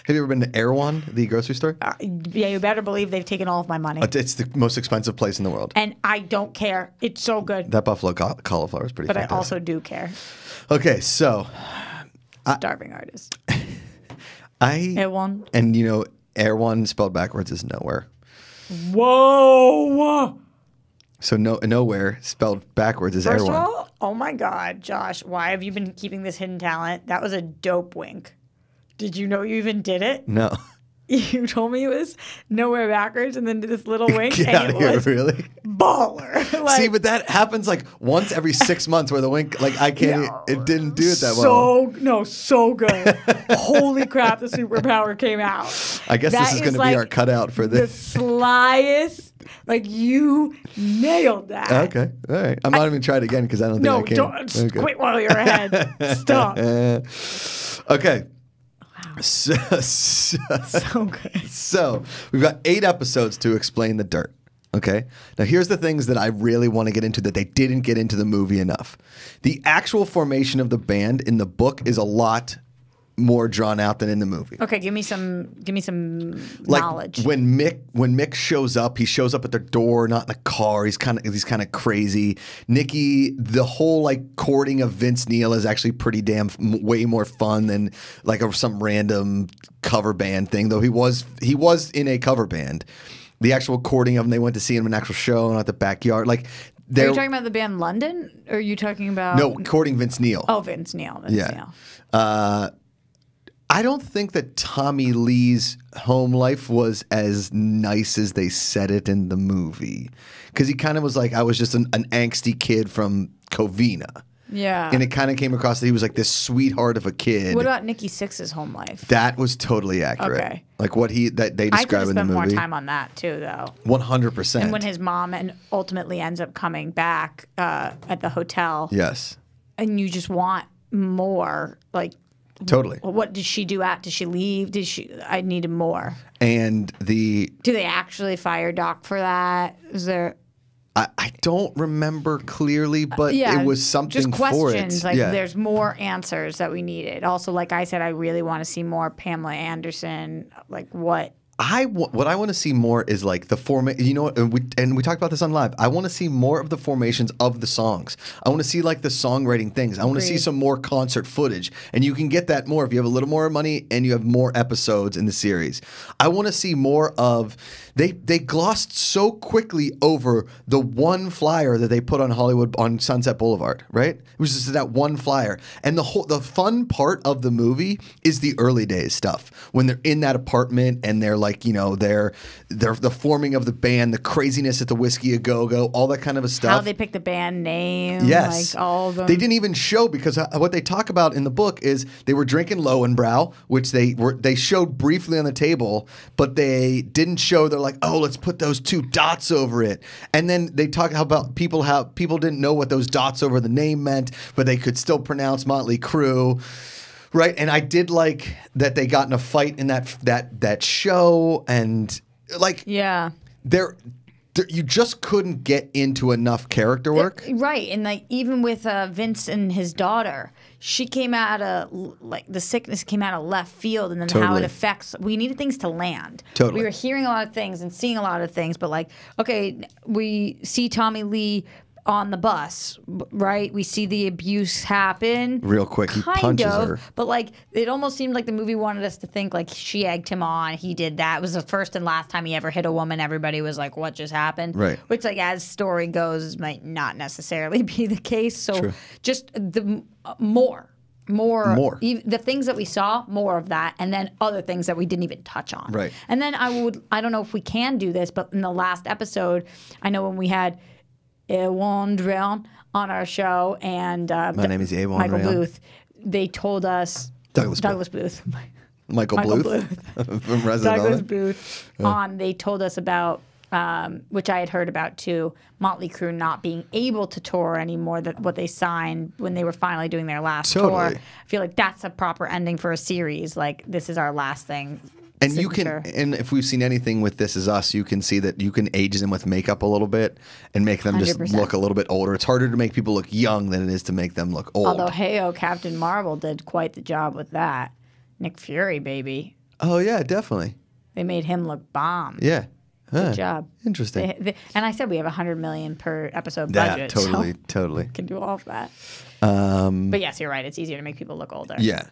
Have you ever been to Erewhon, the grocery store? Yeah, you better believe they've taken all of my money. It's the most expensive place in the world. And I don't care. It's so good. That buffalo cauliflower is pretty But fantastic. I also do care. Okay, so... Starving artist. Erewhon. And Erewhon spelled backwards is nowhere. Whoa! So nowhere spelled backwards is First Erewhon. of all, oh my God, Josh, why have you been keeping this hidden talent? That was a dope wink. Did you know you even did it? No. You told me it was nowhere backwards and then did this little wink. Get and out of here, really? Baller. See, but that happens like once every 6 months where the wink, like I can't, it didn't do it that well. So good. Holy crap, the superpower came out. I guess this is going to be our cutout for this. The slyest, like you nailed that. Okay, all right. I'm not even trying it again because I don't think I can. No, don't quit while you're ahead. Stop. Okay. So good. So we've got 8 episodes to explain the dirt. Okay. Now here's the things that I really want to get into that they didn't get into the movie enough. The actual formation of the band in the book is a lot more drawn out than in the movie. Okay, give me some like knowledge. When Mick shows up, he shows up at their door, not in a car. He's kind of crazy. Nikki, the whole like courting of Vince Neil is actually pretty damn way more fun than like some random cover band thing. Though he was in a cover band. The actual courting of him, they went to see him in an actual show, not the backyard. Like, are you talking about the band London? Or are you talking about no courting Vince Neil? Oh, Vince Neil. Neil. I don't think that Tommy Lee's home life was as nice as they said it in the movie. Because he kind of was like, I was just an angsty kid from Covina. Yeah. And it kind of came across that he was like this sweetheart of a kid. What about Nikki Sixx's home life? That was totally accurate. Okay. Like what they describe in the movie. I could have spent more time on that too, though. 100%. And when his mom ultimately ends up coming back at the hotel. Yes. And you just want more, like. Totally. What did she do? Did she leave? I needed more. And do they actually fire Doc for that? Is there? I don't remember clearly, but it was something just questions. for it. There's more answers that we needed. Also, like I said, I really want to see more Pamela Anderson. Like what? What I want to see more is like the formation. You know what? And we talked about this on live. I want to see more of the formations of the songs. I want to see like the songwriting things. I want to see some more concert footage, and you can get that more if you have a little more money and you have more episodes in the series. I want to see more of. They glossed so quickly over the one flyer that they put on Sunset Boulevard, right? It was just that one flyer, and the fun part of the movie is the early days stuff when they're in that apartment and they're like, they're the forming of the band, the craziness at the Whiskey A Go Go, all that kind of stuff. How they picked the band name, yes, like all of them. They didn't even show because what they talk about in the book is they were drinking Lowenbrow, which they showed briefly on the table, but they didn't show. They're like, oh, let's put those 2 dots over it, and then they talk about how people didn't know what those dots over the name meant, but they could still pronounce Mötley Crüe. Right, and I did like that they got in a fight in that show, and like you just couldn't get into enough character work. Right, and like even with Vince and his daughter, she came out of like the sickness came out of left field, and then how it affects. We needed things to land. Totally, we were hearing a lot of things and seeing a lot of things, but like okay, we see Tommy Lee on the bus, right? We see the abuse happen. Real quick, he punches her. But like, it almost seemed like the movie wanted us to think like she egged him on. He did that. It was the first and last time he ever hit a woman. Everybody was like, what just happened? Right. Which like, as story goes, might not necessarily be the case. So just the more. The things that we saw, more of that, and then other things that we didn't even touch on. Right. And then I don't know if we can do this, but in the last episode, I know when we had Ewan Drown on our show, and my name is Ewan Michael Drown. Bluth. They told us Douglas Bluth. Michael Bluth from Resident Douglas Bluth. They told us about which I had heard about too. Mötley Crüe not being able to tour anymore. That what they signed when they were finally doing their last tour. I feel like that's a proper ending for a series. Like this is our last thing. And and if we've seen anything with This Is Us, you can see that you can age them with makeup a little bit and make them 100%. Just look a little bit older. It's harder to make people look young than it is to make them look old. Although, Captain Marvel did quite the job with that. Nick Fury, baby. Oh yeah, definitely. They made him look bomb. Yeah. Good job. Interesting. And I said we have $100 million per episode Yeah, budget. totally, so totally. can do all of that. But yes, you're right. It's easier to make people look older. Yeah.